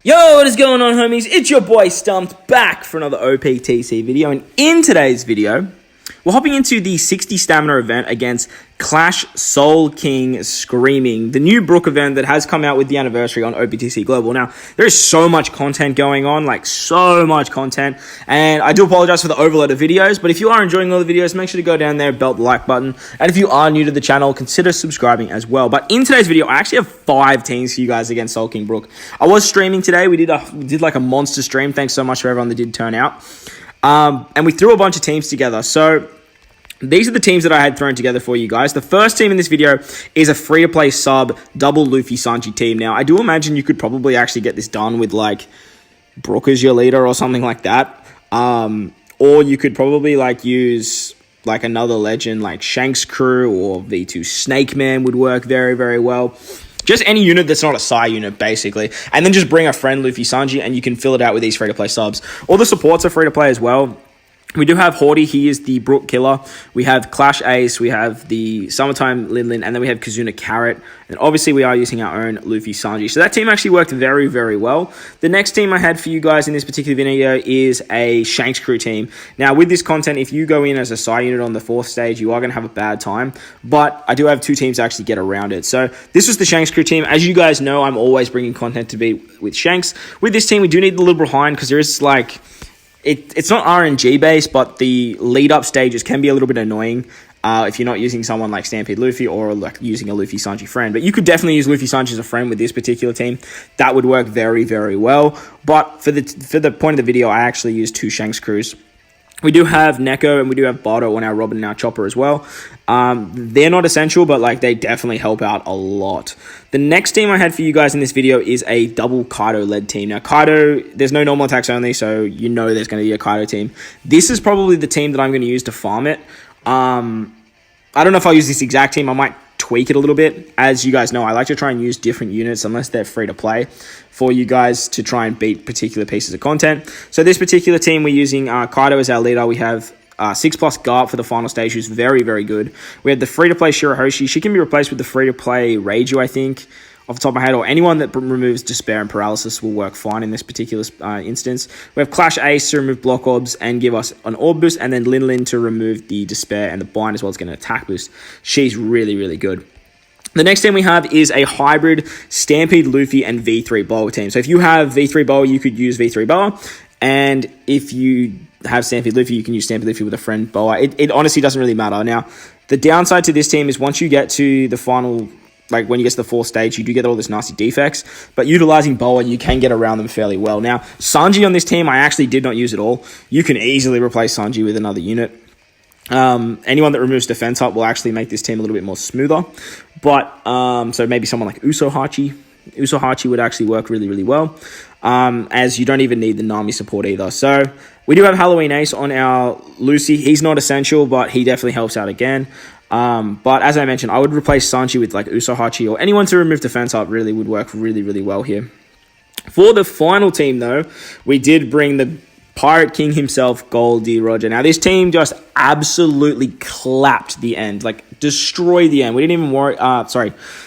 Yo, what is going on, homies? It's your boy Stumped back for another OPTC video, and in today's video, we're hopping into the 60 stamina event against Clash Soul King Screaming, the new Brook event that has come out with the anniversary on OPTC Global. Now, there is so much content going on, so much content, and I do apologize for the overload of videos, but if you are enjoying all the videos, make sure to go down there, belt the like button, and if you are new to the channel, consider subscribing as well. But in today's video, I actually have 5 teams for you guys against Soul King Brook. I was streaming today. We did like a monster stream. Thanks so much for everyone that did turn out. And we threw a bunch of teams together. So these are the teams that I had thrown together for you guys. The first team in this video is a free-to-play sub double Luffy Sanji team. Now, I do imagine you could probably actually get this done with like Brook as your leader or something like that. Or you could probably like use like another legend like Shanks Crew or V2 Snake Man would work very, very well. Just any unit that's not a Psy unit, basically. And then just bring a friend, Luffy Sanji, and you can fill it out with these free-to-play subs. All the supports are free-to-play as well. We do have Haughty, he is the Brook killer. We have Clash Ace, we have the Summertime Lin, and then we have Kazuna Carrot. And obviously we are using our own Luffy Sanji. So that team actually worked very, very well. The next team I had for you guys in this particular video is a Shanks Crew team. Now with this content, if you go in as a Psy unit on the 4th stage, you are going to have a bad time. But I do have 2 teams to actually get around it. So this was the Shanks Crew team. As you guys know, I'm always bringing content to be with Shanks. With this team, we do need a little behind because there is like... It's not RNG based, but the lead up stages can be a little bit annoying if you're not using someone like Stampede Luffy or like using a Luffy Sanji friend. But you could definitely use Luffy Sanji as a friend with this particular team. That would work very, very well. But for the point of the video, I actually used 2 Shanks Crews. We do have Neko and we do have Bardo on our Robin and our Chopper as well. They're not essential, but like they definitely help out a lot. The next team I had for you guys in this video is a double Kaido-led team. Now, Kaido, there's no normal attacks only, so you know there's going to be a Kaido team. This is probably the team that I'm going to use to farm it. I don't know if I'll use this exact team. I might tweak it a little bit. As you guys know, I like to try and use different units unless they're free to play for you guys to try and beat particular pieces of content. So this particular team, we're using Kaido as our leader. We have 6+ Garp for the final stage, who's very, very good. We have the free-to-play Shirahoshi. She can be replaced with the free-to-play Reiju, I think, off the top of my head, or anyone that removes Despair and Paralysis will work fine in this particular instance. We have Clash Ace to remove Block Orbs and give us an Orb boost, and then Lin to remove the Despair and the Bind as well as get an attack boost. She's really, really good. The next team we have is a hybrid Stampede Luffy and V3 Boa team. So if you have V3 Boa, you could use V3 Boa, and if you have Stampede Luffy, you can use Stampede Luffy with a friend Boa. It honestly doesn't really matter. Now, the downside to this team is once you get to the final, like when you get to the 4th stage, you do get all this nasty defects, but utilizing Boa, you can get around them fairly well. Now, Sanji on this team, I actually did not use at all. You can easily replace Sanji with another unit. Anyone that removes defense up will actually make this team a little bit more smoother. But, so maybe someone like Usohachi. Usohachi would actually work really, really well, as you don't even need the Nami support either. So we do have Halloween Ace on our Lucy. He's not essential, but he definitely helps out again. But as I mentioned, I would replace Sanji with like Usohachi or anyone to remove defense up really would work really, really well here. For the final team, though, we did bring the Pirate King himself, Goldie Roger. Now, this team just absolutely clapped the end, like destroyed the end. We didn't even worry,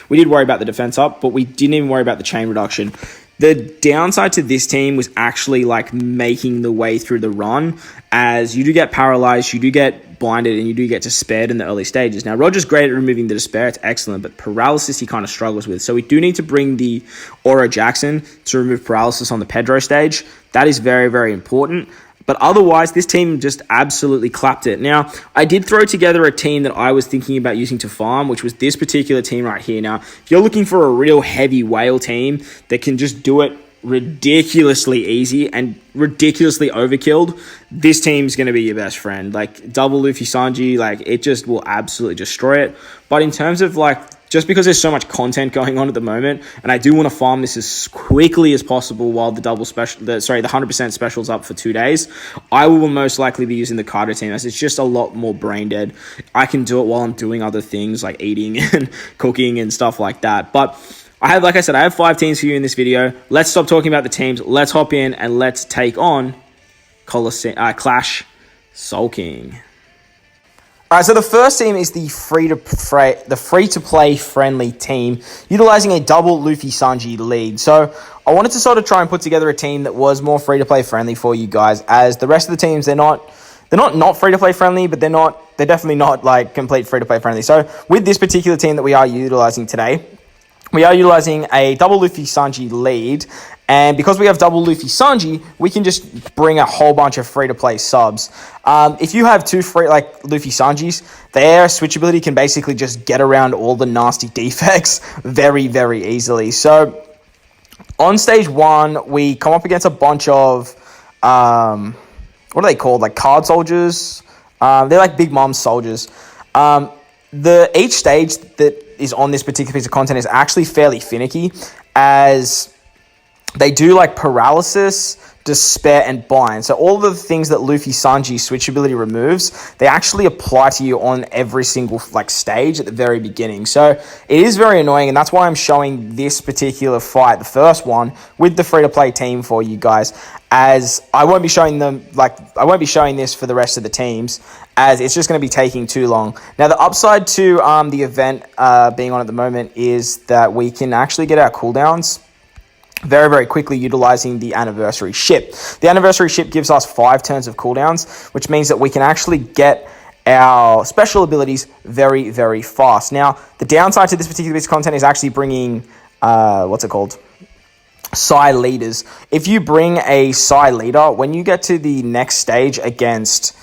we did worry about the defense up, but we didn't even worry about the chain reduction. The downside to this team was actually like making the way through the run, as you do get paralyzed, you do get blinded, and you do get despaired in the early stages. Now, Roger's great at removing the despair. It's excellent, but paralysis he kind of struggles with. So we do need to bring the Aura Jackson to remove paralysis on the Pedro stage. That is very, very important. But otherwise, this team just absolutely clapped it. Now, I did throw together a team that I was thinking about using to farm, which was this particular team right here. Now, if you're looking for a real heavy whale team that can just do it ridiculously easy and ridiculously overkilled, this team's going to be your best friend. Like, double Luffy Sanji, like, it just will absolutely destroy it. But in terms of, like, just because there's so much content going on at the moment, and I do want to farm this as quickly as possible while the 100% special's up for 2 days, I will most likely be using the Kaido team, as it's just a lot more brain dead. I can do it while I'm doing other things like eating and cooking and stuff like that. But like I said, I have 5 teams for you in this video. Let's stop talking about the teams. Let's hop in and let's take on Clash Soul King. Alright, so the first team is the free-to-play friendly team, utilizing a double Luffy Sanji lead. So I wanted to sort of try and put together a team that was more free-to-play friendly for you guys, as the rest of the teams, they're not free-to-play friendly, but they're definitely not like complete free-to-play friendly. So with this particular team that we are utilizing today, we are utilizing a double Luffy Sanji lead, and because we have double Luffy Sanji, we can just bring a whole bunch of free-to-play subs. If you have two Luffy Sanjis, their switchability can basically just get around all the nasty defects very, very easily. So on stage 1, we come up against a bunch of, what are they called? Like card soldiers? They're like Big Mom's soldiers. Each stage that is on this particular piece of content is actually fairly finicky, as they do like paralysis, despair, and bind. So all of the things that Luffy Sanji switchability removes, they actually apply to you on every single stage at the very beginning. So it is very annoying, and that's why I'm showing this particular fight, the first one, with the free-to-play team for you guys, as I won't be showing them, I won't be showing this for the rest of the teams, as it's just going to be taking too long. Now, the upside to the event being on at the moment is that we can actually get our cooldowns very, very quickly utilizing the anniversary ship. The anniversary ship gives us 5 turns of cooldowns, which means that we can actually get our special abilities very, very fast. Now, the downside to this particular piece of content is actually bringing, Psy leaders. If you bring a Psy leader, when you get to the next stage against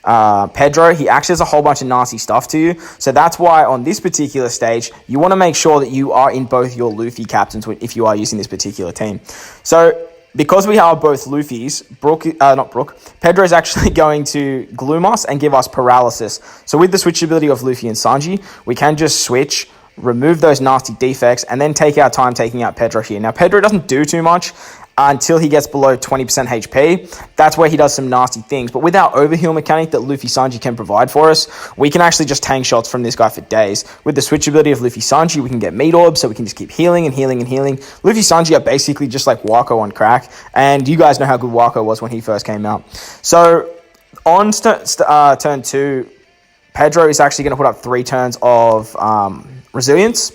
Pedro, he actually has a whole bunch of nasty stuff to you. So that's why on this particular stage, you want to make sure that you are in both your Luffy captains if you are using this particular team. So because we are both Luffy's, Pedro is actually going to gloom us and give us paralysis. So with the switchability of Luffy and Sanji, we can just switch, remove those nasty defects, and then take our time taking out Pedro here. Now, Pedro doesn't do too much until he gets below 20% HP. That's where he does some nasty things. But with our overheal mechanic that Luffy Sanji can provide for us, we can actually just tank shots from this guy for days. With the switchability of Luffy Sanji, we can get meat orbs, so we can just keep healing and healing and healing. Luffy Sanji are basically just like Yonko on crack, and you guys know how good Yonko was when he first came out. So on turn 2, Pedro is actually going to put up 3 turns of resilience.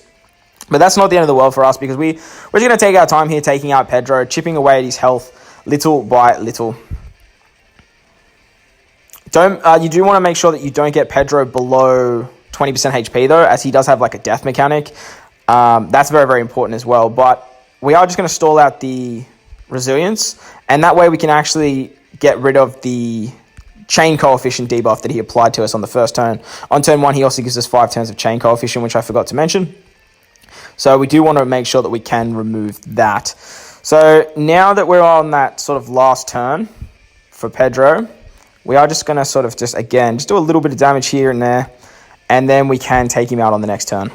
But that's not the end of the world for us, because we're just going to take our time here taking out Pedro, chipping away at his health little by little. You do want to make sure that you don't get Pedro below 20% HP though, as he does have like a death mechanic. That's very, very important as well. But we are just going to stall out the resilience, and that way we can actually get rid of the chain coefficient debuff that he applied to us on the first turn. On turn 1, he also gives us 5 turns of chain coefficient, which I forgot to mention. So we do want to make sure that we can remove that. So now that we're on that sort of last turn for Pedro, we are just going to sort of just do a little bit of damage here and there, and then we can take him out on the next turn.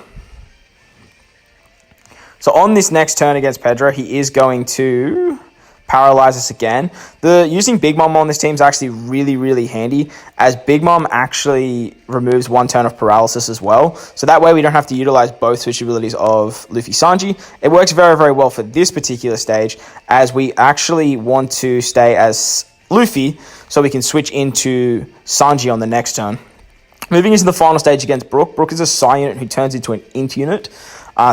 So on this next turn against Pedro, he is going to paralyze us again. Using Big Mom on this team is actually really, really handy, as Big Mom actually removes 1 turn of paralysis as well. So that way we don't have to utilize both switch abilities of Luffy Sanji. It works very, very well for this particular stage, as we actually want to stay as Luffy so we can switch into Sanji on the next turn. Moving into the final stage against Brook. Brook is a Psy unit who turns into an Int unit.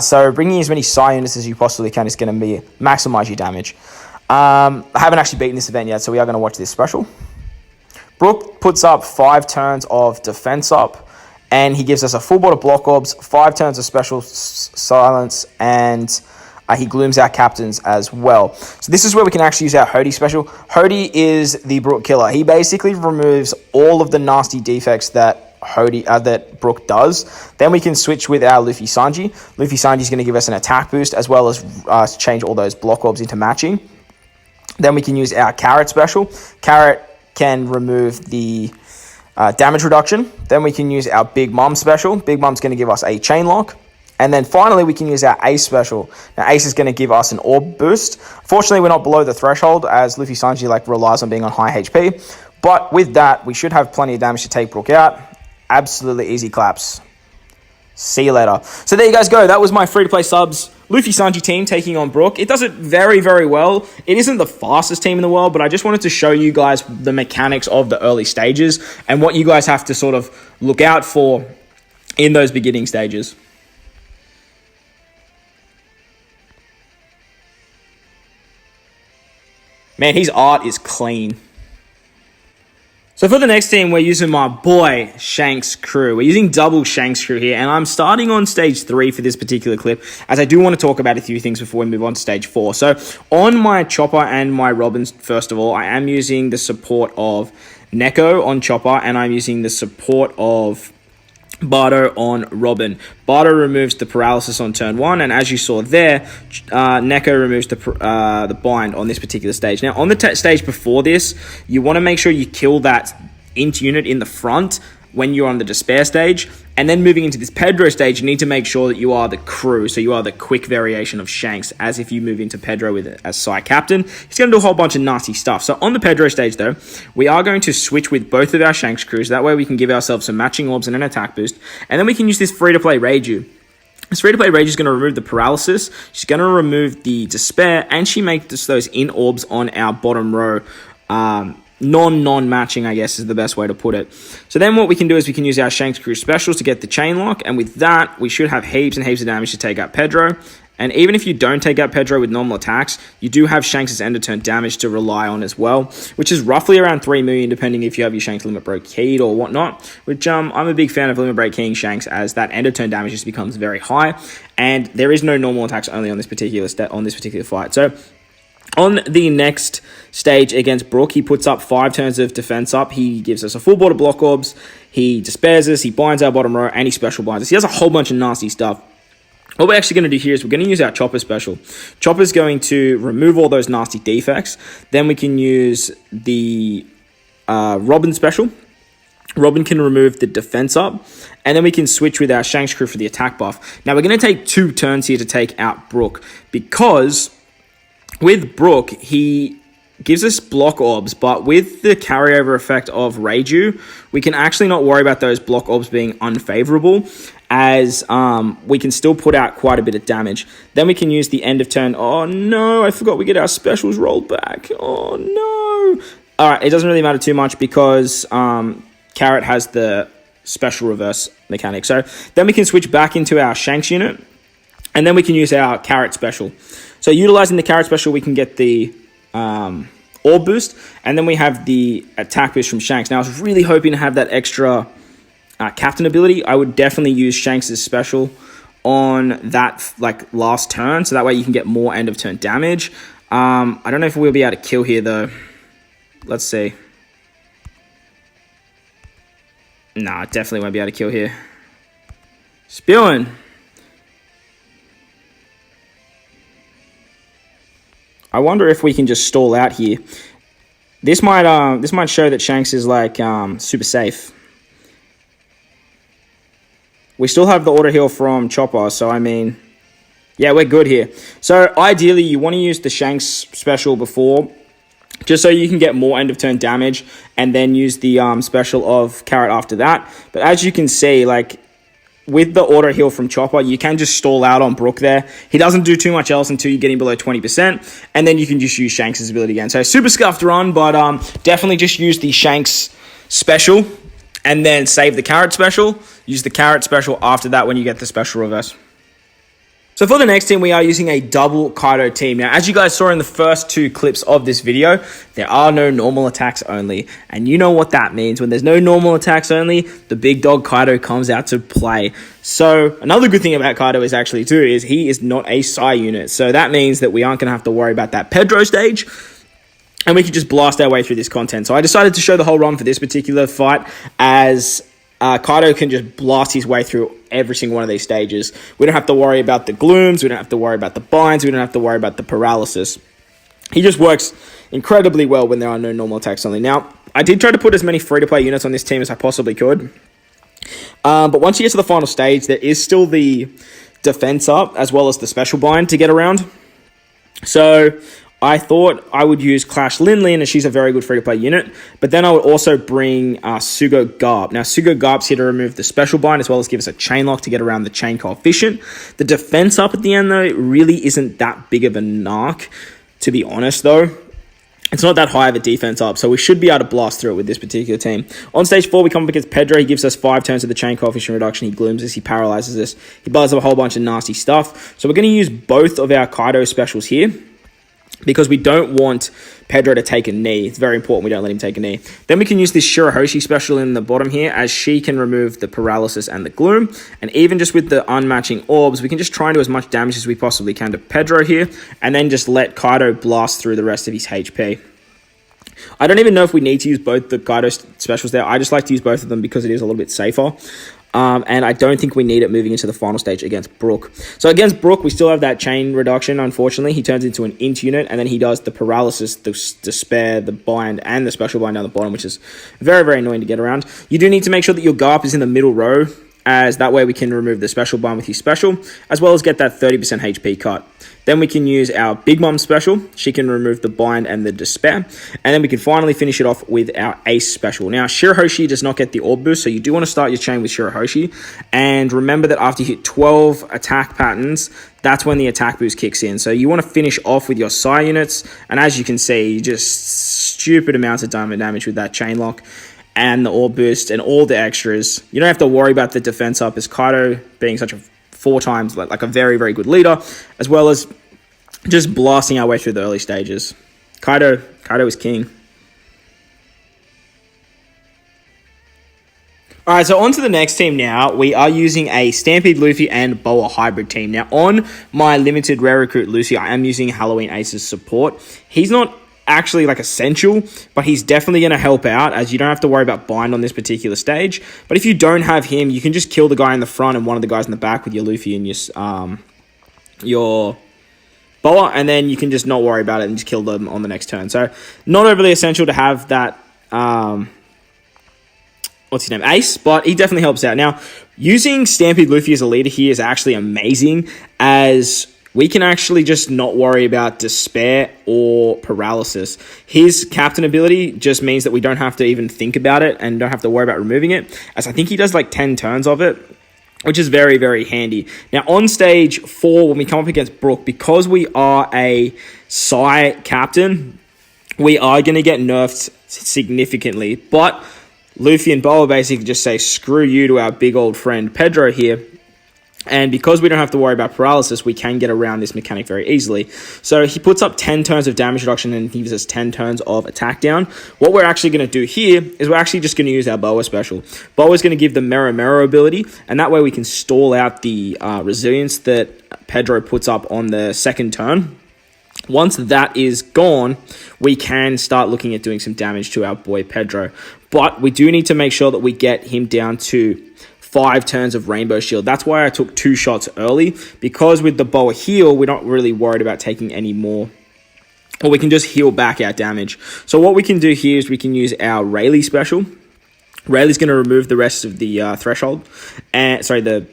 So bringing as many Psy units as you possibly can is going to maximize your damage. I haven't actually beaten this event yet, so we are going to watch this special. Brook puts up 5 turns of defense up, and he gives us a full board of block orbs, 5 turns of special silence, and he glooms our captains as well. So this is where we can actually use our Hody special. Hody is the Brook killer. He basically removes all of the nasty defects that that Brook does. Then we can switch with our Luffy Sanji. Luffy Sanji is going to give us an attack boost, as well as change all those block orbs into matching. Then we can use our Carrot special. Carrot can remove the damage reduction. Then we can use our Big Mom special. Big Mom's going to give us a chain lock. And then finally, we can use our Ace special. Now, Ace is going to give us an orb boost. Fortunately, we're not below the threshold, as Luffy Sanji relies on being on high HP. But with that, we should have plenty of damage to take Brook out. Absolutely easy claps. See you later. So there you guys go. That was my free-to-play subs Luffy Sanji team taking on Brook. It does it very, very well. It isn't the fastest team in the world, but I just wanted to show you guys the mechanics of the early stages and what you guys have to sort of look out for in those beginning stages. Man, his art is clean. So for the next team, we're using my boy, Shanks Crew. We're using double Shanks Crew here, and I'm starting on stage 3 for this particular clip, as I do want to talk about a few things before we move on to stage 4. So on my Chopper and my Robin, first of all, I am using the support of Neko on Chopper, and I'm using the support of Bardo on Robin. Bardo removes the paralysis on turn 1, and as you saw there, Neko removes the bind on this particular stage. Now, on the stage before this, you want to make sure you kill that int unit in the front when you're on the despair stage, and then moving into this Pedro stage, you need to make sure that you are the crew, so you are the quick variation of Shanks, as if you move into Pedro with it as side captain. He's going to do a whole bunch of nasty stuff. So on the Pedro stage, though, we are going to switch with both of our Shanks crews. That way we can give ourselves some matching orbs and an attack boost, and then we can use this free-to-play Reiju. This free-to-play Rage is going to remove the paralysis, she's going to remove the despair, and she makes those in orbs on our bottom row, non-matching, I guess, is the best way to put it. So then what we can do is we can use our Shanks Crew specials to get the chain lock, and with that, we should have heaps and heaps of damage to take out Pedro. And even if you don't take out Pedro with normal attacks, you do have Shanks' end of turn damage to rely on as well, which is roughly around 3 million, depending if you have your Shanks Limit Break keyed or whatnot, which I'm a big fan of Limit Break keying Shanks, as that end of turn damage just becomes very high, and there is no normal attacks only on this particular fight. So on the next stage against Brook, he puts up 5 turns of defense up. He gives us a full board of block orbs. He despairs us. He binds our bottom row, and he special binds us. He has a whole bunch of nasty stuff. What we're actually going to do here is we're going to use our Chopper special. Chopper's going to remove all those nasty defects. Then we can use the Robin special. Robin can remove the defense up, and then we can switch with our Shanks Crew for the attack buff. Now, we're going to take 2 turns here to take out Brook, because with Brook, he gives us block orbs, but with the carryover effect of Reiju, we can actually not worry about those block orbs being unfavorable, as we can still put out quite a bit of damage. Then we can use the end of turn. Oh no, I forgot we get our specials rolled back. Oh no. All right, it doesn't really matter too much, because Carrot has the special reverse mechanic. So then we can switch back into our Shanks unit, and then we can use our Carrot special. So utilizing the Carrot special, we can get the orb boost, and then we have the attack boost from Shanks. Now, I was really hoping to have that extra captain ability. I would definitely use Shanks' special on that last turn, so that way you can get more end of turn damage. I don't know if we'll be able to kill here though. Let's see. Nah, definitely won't be able to kill here. Spewing. I wonder if we can just stall out here. This might show that Shanks is super safe. We still have the auto heal from Chopper, so I mean, yeah, we're good here. So ideally, you want to use the Shanks special before, just so you can get more end of turn damage, and then use the special of Carrot after that. But as you can see, with the auto heal from Chopper, you can just stall out on Brook there. He doesn't do too much else until you're getting below 20%, and then you can just use Shanks' ability again. So super scuffed run, but definitely just use the Shanks special, and then save the Carrot special. Use the Carrot special after that when you get the special reverse. So for the next team, we are using a double Kaido team. Now, as you guys saw in the first 2 clips of this video, there are no normal attacks only. And you know what that means. When there's no normal attacks only, the big dog Kaido comes out to play. So another good thing about Kaido is he is not a Psy unit. So that means that we aren't going to have to worry about that Pedro stage, and we can just blast our way through this content. So I decided to show the whole run for this particular fight, as Kaido can just blast his way through every single one of these stages. We don't have to worry about the glooms, we don't have to worry about the binds, we don't have to worry about the paralysis. He just works incredibly well when there are no normal attacks only. Now, I did try to put as many free-to-play units on this team as I possibly could. But once you get to the final stage, there is still the defense up, as well as the special bind to get around. So I thought I would use Clash Lin Lin, as she's a very good free-to-play unit. But then I would also bring Sugo Garb. Now, Sugo Garb's here to remove the special bind, as well as give us a chain lock to get around the chain coefficient. The defense up at the end, though, really isn't that big of a narc, to be honest, though. It's not that high of a defense up, so we should be able to blast through it with this particular team. On stage 4, we come up against Pedro. He gives us 5 turns of the chain coefficient reduction. He glooms us, he paralyzes us, he buys up a whole bunch of nasty stuff. So we're going to use both of our Kaido specials here, because we don't want Pedro to take a knee. It's very important we don't let him take a knee. Then we can use this Shirahoshi special in the bottom here, as she can remove the paralysis and the gloom. And even just with the unmatching orbs, we can just try and do as much damage as we possibly can to Pedro here, and then just let Kaido blast through the rest of his HP. I don't even know if we need to use both the Kaido specials there. I just like to use both of them because it is a little bit safer. And I don't think we need it moving into the final stage against Brook. So against Brook, we still have that chain reduction, unfortunately. He turns into an int unit, and then he does the paralysis, the despair, the bind, and the special bind down the bottom, which is very, very annoying to get around. You do need to make sure that your Garp is in the middle row, as that way we can remove the special bind with his special, as well as get that 30% HP cut. Then we can use our Big Mom special. She can remove the bind and the despair. And then we can finally finish it off with our Ace special. Now, Shirahoshi does not get the orb boost, so you do want to start your chain with Shirahoshi. And remember that after you hit 12 attack patterns, that's when the attack boost kicks in. So you want to finish off with your Psy units. And as you can see, just stupid amounts of damage with that chain lock and the orb boost and all the extras. You don't have to worry about the defense up, as Kaido being such a 4 times like a very, very good leader, as well as just blasting our way through the early stages. Kaido is king. All right, so on to the next team now. We are using a Stampede Luffy and Boa hybrid team. Now, on my limited rare recruit Lucy, I am using Halloween Ace's support. He's not actually like essential, but he's definitely going to help out, as you don't have to worry about bind on this particular stage. But if you don't have him, you can just kill the guy in the front and one of the guys in the back with your Luffy and your Boa, and then you can just not worry about it and just kill them on the next turn. So not overly essential to have that what's his name, Ace, but he definitely helps out. Now, using Stampede Luffy as a leader here is actually amazing, as we can actually just not worry about despair or paralysis. His captain ability just means that we don't have to even think about it and don't have to worry about removing it, as I think he does like 10 turns of it, which is very, very handy. Now, on stage 4, when we come up against Brook, because we are a Psy captain, we are going to get nerfed significantly. But Luffy and Boa basically just say, screw you to our big old friend Pedro here. And because we don't have to worry about paralysis, we can get around this mechanic very easily. So he puts up 10 turns of damage reduction and he gives us 10 turns of attack down. What we're actually going to do here is we're actually just going to use our Boa special. Boa is going to give the Mero ability, and that way we can stall out the resilience that Pedro puts up on the second turn. Once that is gone, we can start looking at doing some damage to our boy Pedro. But we do need to make sure that we get him down to 5 turns of Rainbow Shield. That's why I took 2 shots early, because with the Boa heal, we're not really worried about taking any more, or we can just heal back our damage. So what we can do here is we can use our Rayleigh special. Rayleigh's going to remove the rest of the threshold, and the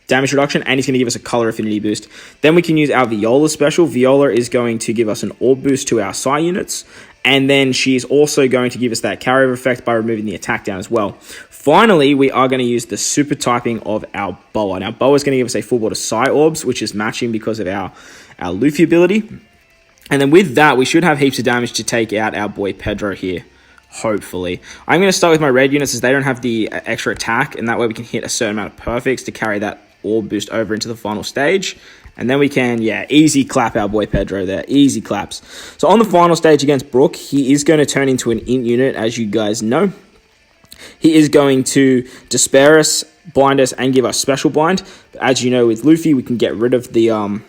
damage reduction, and he's going to give us a color affinity boost. Then we can use our Viola special. Viola is going to give us an orb boost to our Psy units, and then she's also going to give us that carryover effect by removing the attack down as well. Finally, we are going to use the super typing of our Boa. Now, Boa is going to give us a full board of Psy orbs, which is matching because of our Luffy ability. And then with that, we should have heaps of damage to take out our boy Pedro here, hopefully. I'm going to start with my red units, as they don't have the extra attack, and that way we can hit a certain amount of perfects to carry that orb boost over into the final stage. And then we can, easy clap our boy Pedro there. Easy claps. So on the final stage against Brook, he is going to turn into an int unit, as you guys know. He is going to despair us, bind us, and give us special bind. But as you know, with Luffy, we can get rid of the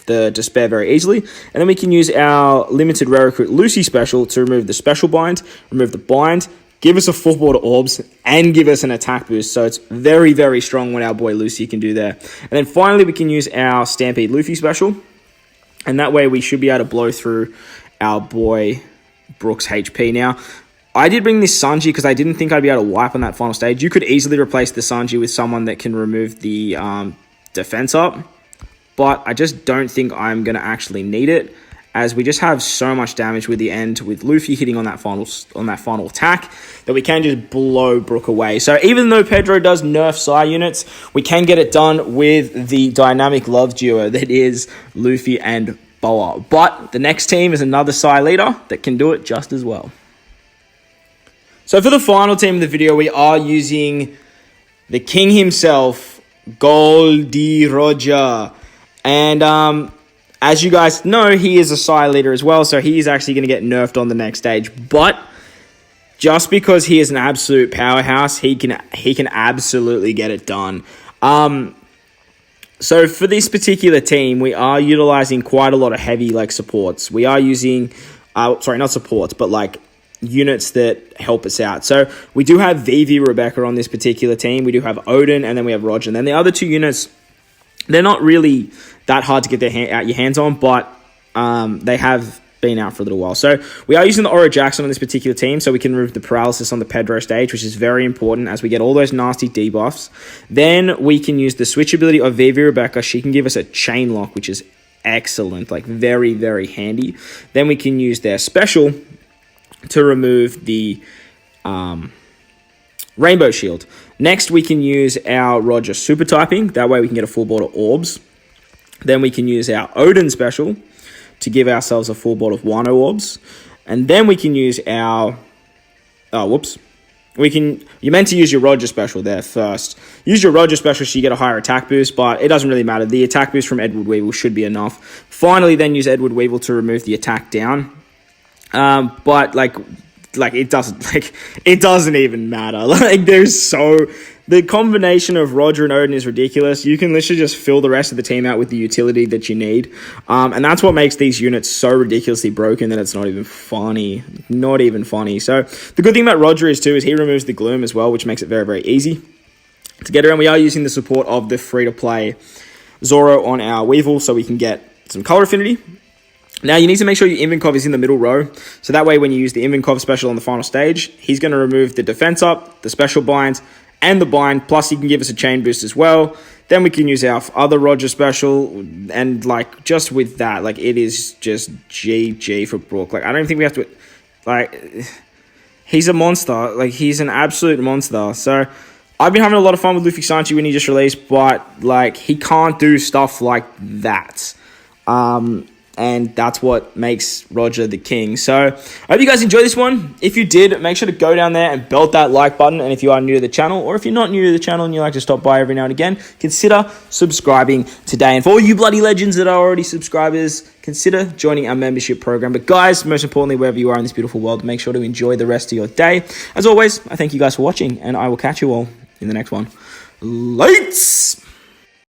despair very easily. And then we can use our limited rare recruit Lucy special to remove the special bind, remove the bind, give us a full board of orbs, and give us an attack boost. So it's very, very strong what our boy Lucy can do there. And then finally, we can use our Stampede Luffy special. And that way, we should be able to blow through our boy Brook's HP. Now, I did bring this Sanji because I didn't think I'd be able to wipe on that final stage. You could easily replace the Sanji with someone that can remove the defense up, but I just don't think I'm going to actually need it, as we just have so much damage with the end, with Luffy hitting on that final attack, that we can just blow Brook away. So even though Pedro does nerf Sai units, we can get it done with the dynamic love duo that is Luffy and Boa. But the next team is another Sai leader that can do it just as well. So for the final team of the video, we are using the king himself, Goldie Roger. And as you guys know, he is a Sai leader as well, so he is actually going to get nerfed on the next stage. But just because he is an absolute powerhouse, he can absolutely get it done. So for this particular team, we are utilizing quite a lot of heavy supports. We are using, sorry, not supports, but units that help us out. So we do have Vivi Rebecca on this particular team. We do have Odin, and then we have Roger. And then the other two units, they're not really that hard to get your hands on, but they have been out for a little while. So we are using the Oro Jackson on this particular team, so we can remove the paralysis on the Pedro stage, which is very important as we get all those nasty debuffs. Then we can use the switch ability of Vivi Rebecca. She can give us a chain lock, which is excellent, very, very handy. Then we can use their special to remove the Rainbow Shield. Next, we can use our Roger Super Typing. That way we can get a full board of orbs. Then we can use our Odin special to give ourselves a full board of Wano orbs. And then we can use our... You're meant to use your Roger special there first. Use your Roger special so you get a higher attack boost, but it doesn't really matter. The attack boost from Edward Weevil should be enough. Finally, then use Edward Weevil to remove the attack down. But it doesn't even matter. The combination of Roger and Odin is ridiculous. You can literally just fill the rest of the team out with the utility that you need. And that's what makes these units so ridiculously broken that it's not even funny. Not even funny. So the good thing about Roger is he removes the gloom as well, which makes it very, very easy to get around. We are using the support of the free-to-play Zoro on our Weevil so we can get some color affinity. Now, you need to make sure your Invinkov is in the middle row, so that way when you use the Invinkov special on the final stage, he's going to remove the defense up, the special bind, and the bind, plus he can give us a chain boost as well. Then we can use our other Roger special, and just with that, it is just GG for Brook. I don't think we have to, he's a monster. He's an absolute monster. So I've been having a lot of fun with Luffy Sanji when he just released, but he can't do stuff like that. And that's what makes Roger the king. So I hope you guys enjoyed this one. If you did, make sure to go down there and belt that like button. And if you are new to the channel, or if you're not new to the channel and you like to stop by every now and again, consider subscribing today. And for all you bloody legends that are already subscribers, consider joining our membership program. But guys, most importantly, wherever you are in this beautiful world, make sure to enjoy the rest of your day. As always, I thank you guys for watching, and I will catch you all in the next one. Lights!